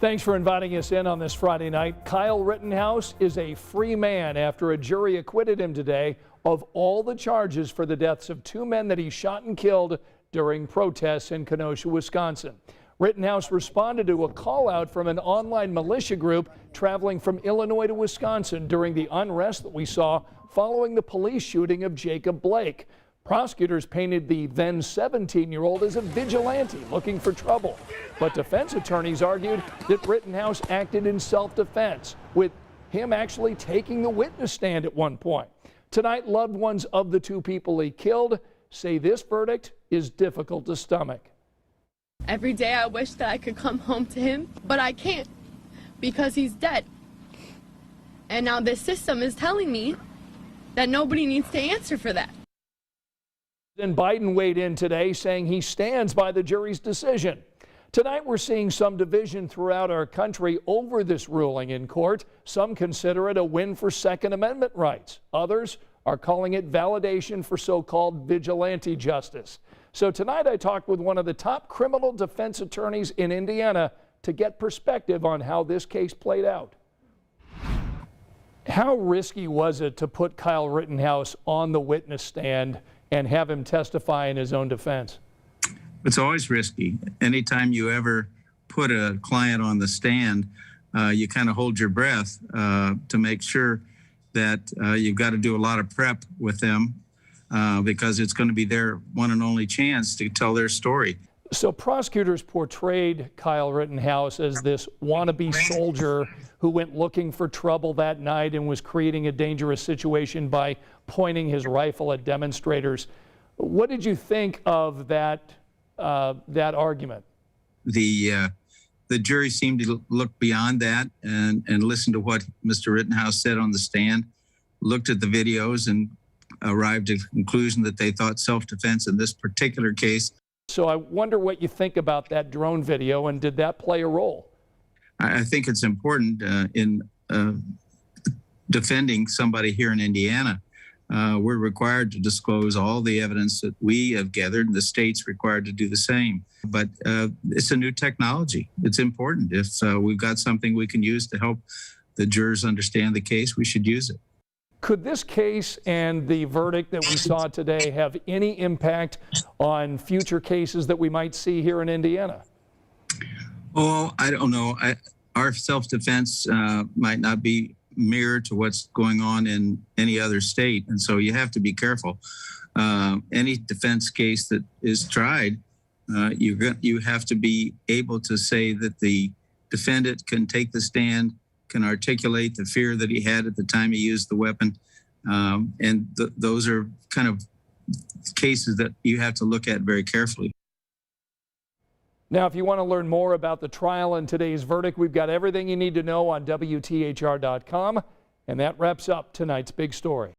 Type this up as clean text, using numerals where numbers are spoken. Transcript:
Thanks for inviting us in on this Friday night. Kyle Rittenhouse is a free man after a jury acquitted him today of all the charges for the deaths of two men that he shot and killed during protests in Kenosha, Wisconsin. Rittenhouse responded to a call out from an online militia group traveling from Illinois to Wisconsin during the unrest that we saw following the police shooting of Jacob Blake. Prosecutors painted the then 17-year-old as a vigilante looking for trouble. But defense attorneys argued that Rittenhouse acted in self-defense, with him actually taking the witness stand at one point. Tonight, loved ones of the two people he killed say this verdict is difficult to stomach. Every day I wish that I could come home to him, but I can't because he's dead. And now this system is telling me that nobody needs to answer for that. Then Biden weighed in today saying he stands by the jury's decision. Tonight we're seeing some division throughout our country over this ruling in court. Some consider it a win for Second Amendment rights. Others are calling it validation for so-called vigilante justice. So tonight I talked with one of the top criminal defense attorneys in Indiana to get perspective on how this case played out. How risky was it to put Kyle Rittenhouse on the witness stand and have him testify in his own defense? It's always risky. Anytime you ever put a client on the stand, you kind of hold your breath to make sure that you've got to do a lot of prep with them because it's going to be their one and only chance to tell their story. So prosecutors portrayed Kyle Rittenhouse as this wannabe soldier who went looking for trouble that night and was creating a dangerous situation by pointing his rifle at demonstrators. What did you think of that argument? The jury seemed to look beyond that and listen to what Mr. Rittenhouse said on the stand, looked at the videos and arrived at the conclusion that they thought self-defense in this particular case. So I wonder what you think about that drone video, and did that play a role? I think it's important in defending somebody here in Indiana. We're required to disclose all the evidence that we have gathered, and the state's required to do the same. But it's a new technology. It's important. If we've got something we can use to help the jurors understand the case, we should use it. Could this case and the verdict that we saw today have any impact on future cases that we might see here in Indiana? Oh, I don't know. Our self-defense might not be mirror to what's going on in any other state, and so you have to be careful. Any defense case that is tried, you have to be able to say that the defendant can take the stand, can articulate the fear that he had at the time he used the weapon, and those are kind of cases that you have to look at very carefully. Now, if you want to learn more about the trial and today's verdict, we've got everything you need to know on WTHR.com, and that wraps up tonight's big story.